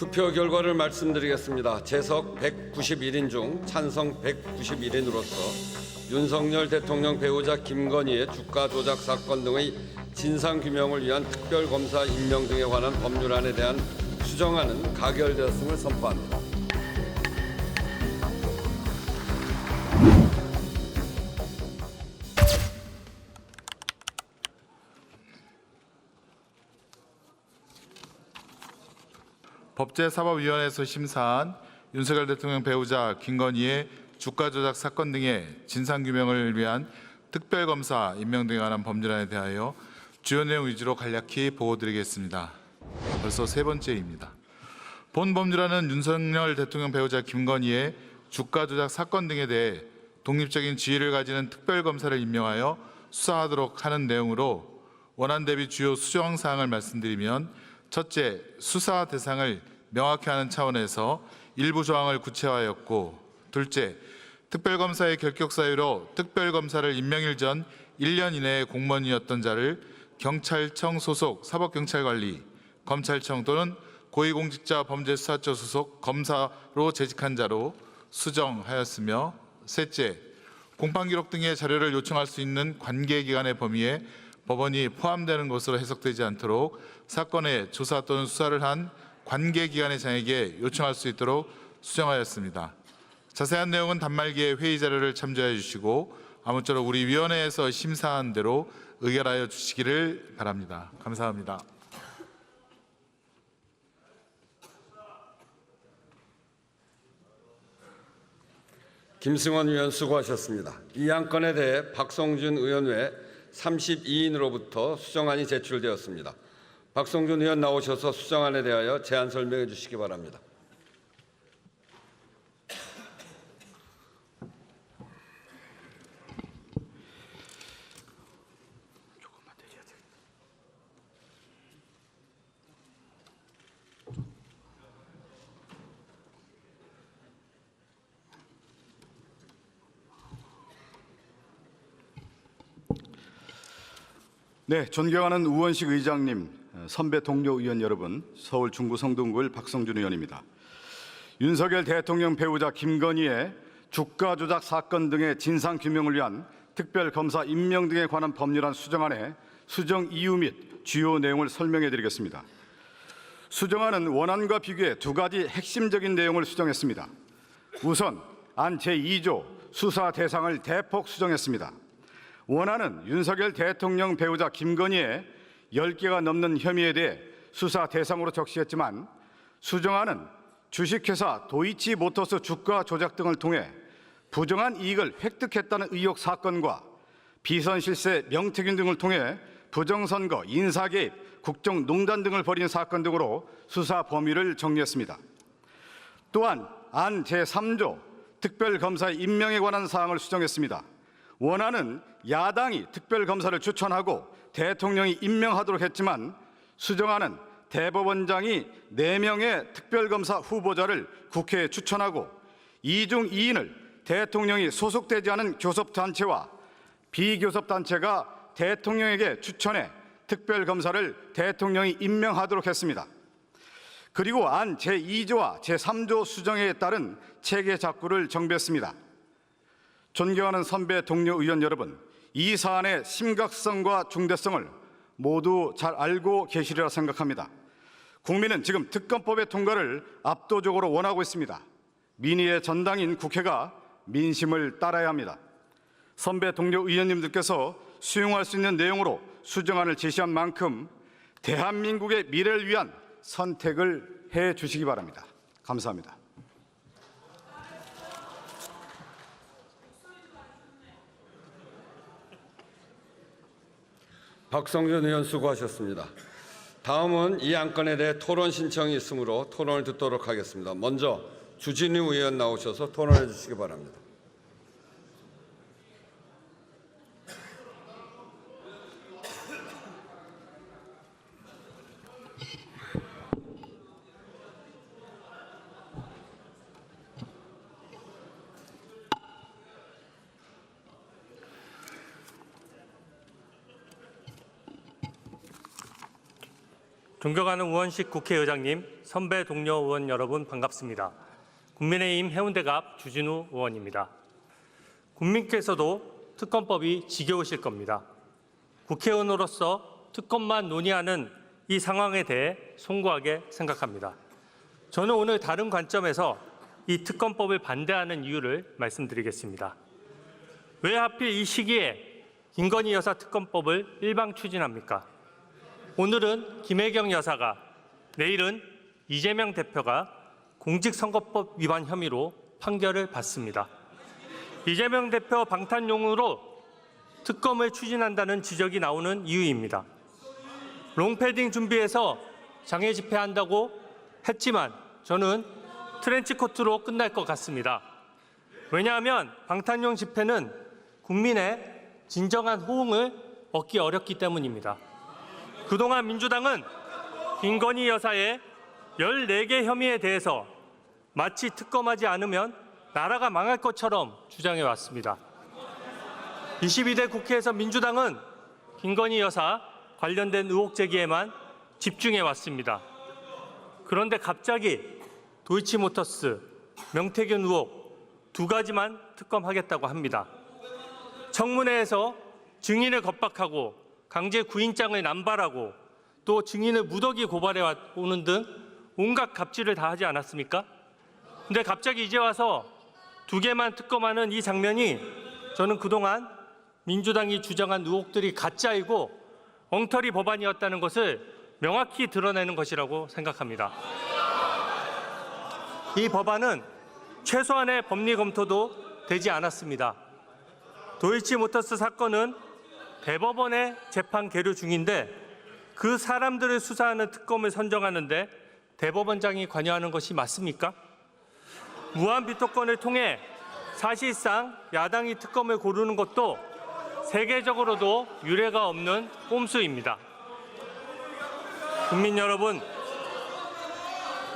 투표 결과를 말씀드리겠습니다. 재석 191인 중 찬성 191인으로서 윤석열 대통령 배우자 김건희의 주가 조작 사건 등의 진상규명을 위한 특별검사 임명 등에 관한 법률안에 대한 수정안은 가결되었음을 선포합니다. 법제사법위원회에서 심사한 윤석열 대통령 배우자 김건희의 주가 조작 사건 등의 진상규명을 위한 특별검사 임명 등에 관한 법률안에 대하여 주요 내용 위주로 간략히 보고드리겠습니다. 벌써 세 번째입니다. 본 법률안은 윤석열 대통령 배우자 김건희의 주가 조작 사건 등에 대해 독립적인 지위를 가지는 특별검사를 임명하여 수사하도록 하는 내용으로 원안 대비 주요 수정 사항을 말씀드리면, 첫째, 수사 대상을 명확히 하는 차원에서 일부 조항을 구체화하였고, 둘째, 특별검사의 결격 사유로 특별검사를 임명일 전 1년 이내에 공무원이었던 자를 경찰청 소속 사법경찰관리, 검찰청 또는 고위공직자 범죄수사처 소속 검사로 재직한 자로 수정하였으며, 셋째, 공판기록 등의 자료를 요청할 수 있는 관계기관의 범위에 법원이 포함되는 것으로 해석되지 않도록 사건의 조사 또는 수사를 한 관계기관의 장에게 요청할 수 있도록 수정하였습니다. 자세한 내용은 단말기의 회의 자료를 참조해 주시고 아무쪼록 우리 위원회에서 심사한 대로 의결하여 주시기를 바랍니다. 감사합니다. 김승원 의원 수고하셨습니다. 이 안건에 대해 박성준 의원 외 32인으로부터 수정안이 제출되었습니다. 박성준 의원 나오셔서 수정안에 대하여 제안 설명해 주시기 바랍니다. 네, 존경하는 우원식 의장님, 선배 동료 의원 여러분, 서울 중구 성동구의 박성준 의원입니다. 윤석열 대통령 배우자 김건희의 주가 조작 사건 등의 진상 규명을 위한 특별검사 임명 등에 관한 법률안 수정안의 수정 이유 및 주요 내용을 설명해 드리겠습니다. 수정안은 원안과 비교해 두 가지 핵심적인 내용을 수정했습니다. 우선 안 제2조 수사 대상을 대폭 수정했습니다. 원안은 윤석열 대통령 배우자 김건희의 10개가 넘는 혐의에 대해 수사 대상으로 적시했지만, 수정안은 주식회사 도이치모터스 주가 조작 등을 통해 부정한 이익을 획득했다는 의혹 사건과 비선실세 명태균 등을 통해 부정선거, 인사개입, 국정농단 등을 벌인 사건 등으로 수사 범위를 정리했습니다. 또한 안 제3조 특별검사의 임명에 관한 사항을 수정했습니다. 원안은 야당이 특별검사를 추천하고 대통령이 임명하도록 했지만, 수정안은 대법원장이 4명의 특별검사 후보자를 국회에 추천하고 이 중 2인을 대통령이 소속되지 않은 교섭단체와 비교섭단체가 대통령에게 추천해 특별검사를 대통령이 임명하도록 했습니다. 그리고 안 제2조와 제3조 수정에 따른 체계 작구를 정비했습니다. 존경하는 선배 동료 의원 여러분, 이 사안의 심각성과 중대성을 모두 잘 알고 계시리라 생각합니다. 국민은 지금 특검법의 통과를 압도적으로 원하고 있습니다. 민의의 전당인 국회가 민심을 따라야 합니다. 선배 동료 의원님들께서 수용할 수 있는 내용으로 수정안을 제시한 만큼 대한민국의 미래를 위한 선택을 해 주시기 바랍니다. 감사합니다. 박성준 의원 수고하셨습니다. 다음은 이 안건에 대해 토론 신청이 있으므로 토론을 듣도록 하겠습니다. 먼저 주진우 의원 나오셔서 토론해 주시기 바랍니다. 존경하는 우원식 국회의장님, 선배 동료 의원 여러분 반갑습니다. 국민의힘 해운대갑 주진우 의원입니다. 국민께서도 특검법이 지겨우실 겁니다. 국회의원으로서 특검만 논의하는 이 상황에 대해 송구하게 생각합니다. 저는 오늘 다른 관점에서 이 특검법을 반대하는 이유를 말씀드리겠습니다. 왜 하필 이 시기에 김건희 여사 특검법을 일방 추진합니까? 오늘은 김혜경 여사가, 내일은 이재명 대표가 공직선거법 위반 혐의로 판결을 받습니다. 이재명 대표 방탄용으로 특검을 추진한다는 지적이 나오는 이유입니다. 롱패딩 준비해서 장애 집회한다고 했지만 저는 트렌치코트로 끝날 것 같습니다. 왜냐하면 방탄용 집회는 국민의 진정한 호응을 얻기 어렵기 때문입니다. 그동안 민주당은 김건희 여사의 14개 혐의에 대해서 마치 특검하지 않으면 나라가 망할 것처럼 주장해 왔습니다. 22대 국회에서 민주당은 김건희 여사 관련된 의혹 제기에만 집중해 왔습니다. 그런데 갑자기 도이치모터스, 명태균 의혹 두 가지만 특검하겠다고 합니다. 청문회에서 증인을 겁박하고 강제 구인장을 남발하고 또 증인을 무더기 고발해 오는 등 온갖 갑질을 다 하지 않았습니까? 근데 갑자기 이제 와서 두 개만 특검하는 이 장면이 저는 그동안 민주당이 주장한 의혹들이 가짜이고 엉터리 법안이었다는 것을 명확히 드러내는 것이라고 생각합니다. 이 법안은 최소한의 법리 검토도 되지 않았습니다. 도이치모터스 사건은 대법원의 재판 계류 중인데 그 사람들을 수사하는 특검을 선정하는데 대법원장이 관여하는 것이 맞습니까? 무한 비토권을 통해 사실상 야당이 특검을 고르는 것도 세계적으로도 유례가 없는 꼼수입니다. 국민 여러분,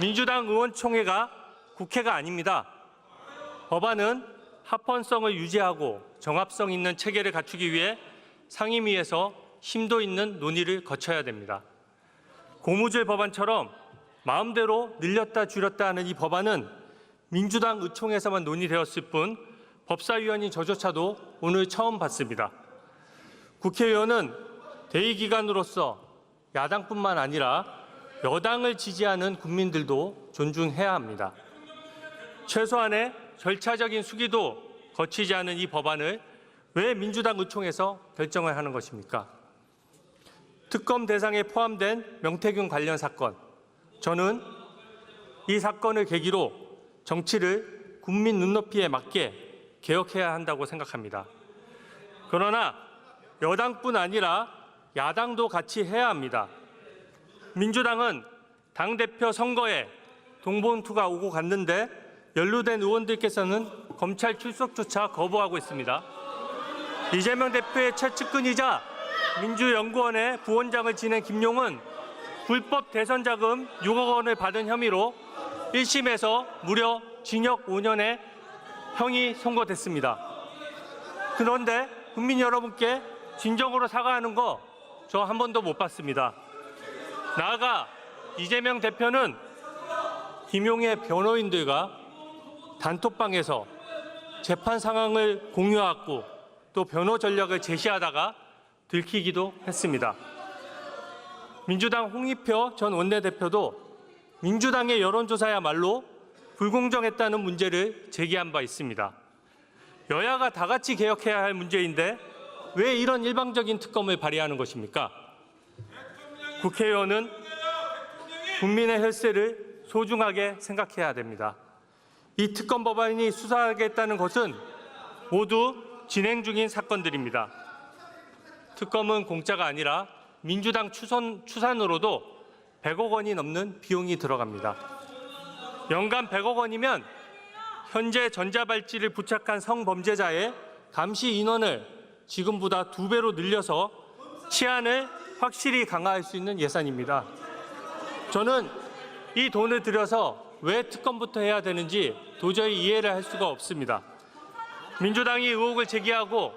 민주당 의원총회가 국회가 아닙니다. 법안은 합헌성을 유지하고 정합성 있는 체계를 갖추기 위해 상임위에서 심도 있는 논의를 거쳐야 됩니다. 고무줄 법안처럼 마음대로 늘렸다 줄였다 하는 이 법안은 민주당 의총에서만 논의되었을 뿐 법사위원인 저조차도 오늘 처음 봤습니다. 국회의원은 대의기관으로서 야당뿐만 아니라 여당을 지지하는 국민들도 존중해야 합니다. 최소한의 절차적인 수기도 거치지 않은 이 법안을 왜 민주당 의총에서 결정을 하는 것입니까? 특검 대상에 포함된 명태균 관련 사건, 저는 이 사건을 계기로 정치를 국민 눈높이에 맞게 개혁해야 한다고 생각합니다. 그러나 여당뿐 아니라 야당도 같이 해야 합니다. 민주당은 당대표 선거에 동봉투가 오고 갔는데 연루된 의원들께서는 검찰 출석조차 거부하고 있습니다. 이재명 대표의 최측근이자 민주연구원의 부원장을 지낸 김용은 불법 대선 자금 6억 원을 받은 혐의로 1심에서 무려 징역 5년의 형이 선고됐습니다. 그런데 국민 여러분께 진정으로 사과하는 거 저 한 번도 못 봤습니다. 나아가 이재명 대표는 김용의 변호인들과 단톡방에서 재판 상황을 공유하고 또 변호 전략을 제시하다가 들키기도 했습니다. 민주당 홍익표 전 원내대표도 민주당의 여론조사야말로 불공정했다는 문제를 제기한 바 있습니다. 여야가 다 같이 개혁해야 할 문제인데 왜 이런 일방적인 특검을 발의하는 것입니까? 국회의원은 국민의 혈세를 소중하게 생각해야 됩니다. 이 특검 법안이 수사하겠다는 것은 모두 진행 중인 사건들입니다. 특검은 공짜가 아니라 민주당 추산으로도 100억 원이 넘는 비용이 들어갑니다. 연간 100억 원이면 현재 전자발찌를 부착한 성범죄자의 감시 인원을 지금보다 2배로 늘려서 치안을 확실히 강화할 수 있는 예산입니다. 저는 이 돈을 들여서 왜 특검부터 해야 되는지 도저히 이해를 할 수가 없습니다. 민주당이 의혹을 제기하고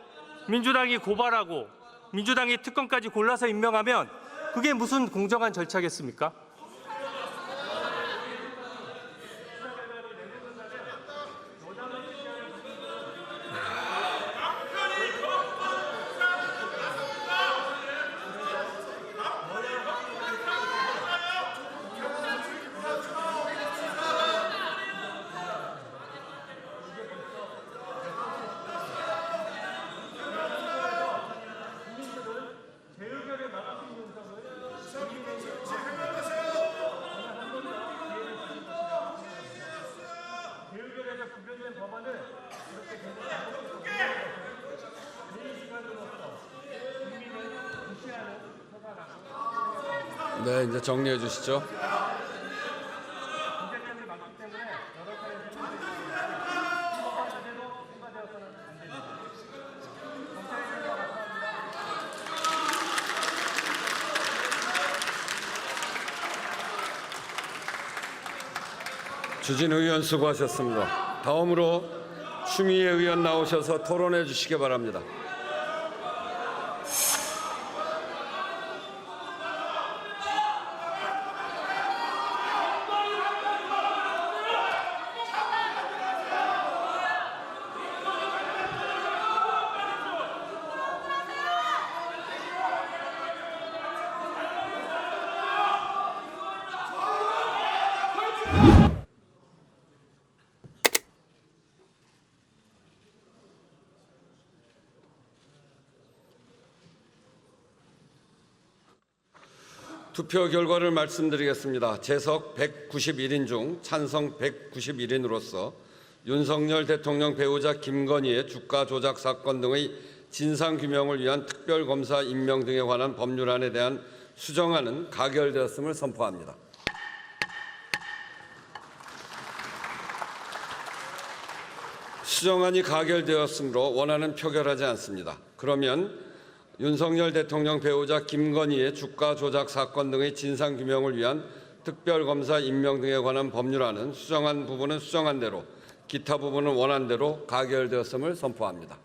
민주당이 고발하고 민주당이 특검까지 골라서 임명하면 그게 무슨 공정한 절차겠습니까? 네, 이제 정리해 주시죠. 주진 의원 수고하셨습니다. 다음으로 추미애 의원 나오셔서 토론해 주시기 바랍니다. 투표 결과를 말씀드리겠습니다. 재석 191인 중 찬성 191인으로서 윤석열 대통령 배우자 김건희의 주가 조작 사건 등의 진상규명을 위한 특별검사 임명 등에 관한 법률안에 대한 수정안은 가결되었음을 선포합니다. 수정안이 가결되었으므로 원안은 표결하지 않습니다. 그러면 윤석열 대통령 배우자 김건희의 주가 조작 사건 등의 진상규명을 위한 특별검사 임명 등에 관한 법률안은 수정안 부분은 수정안대로, 기타 부분은 원안대로 가결되었음을 선포합니다.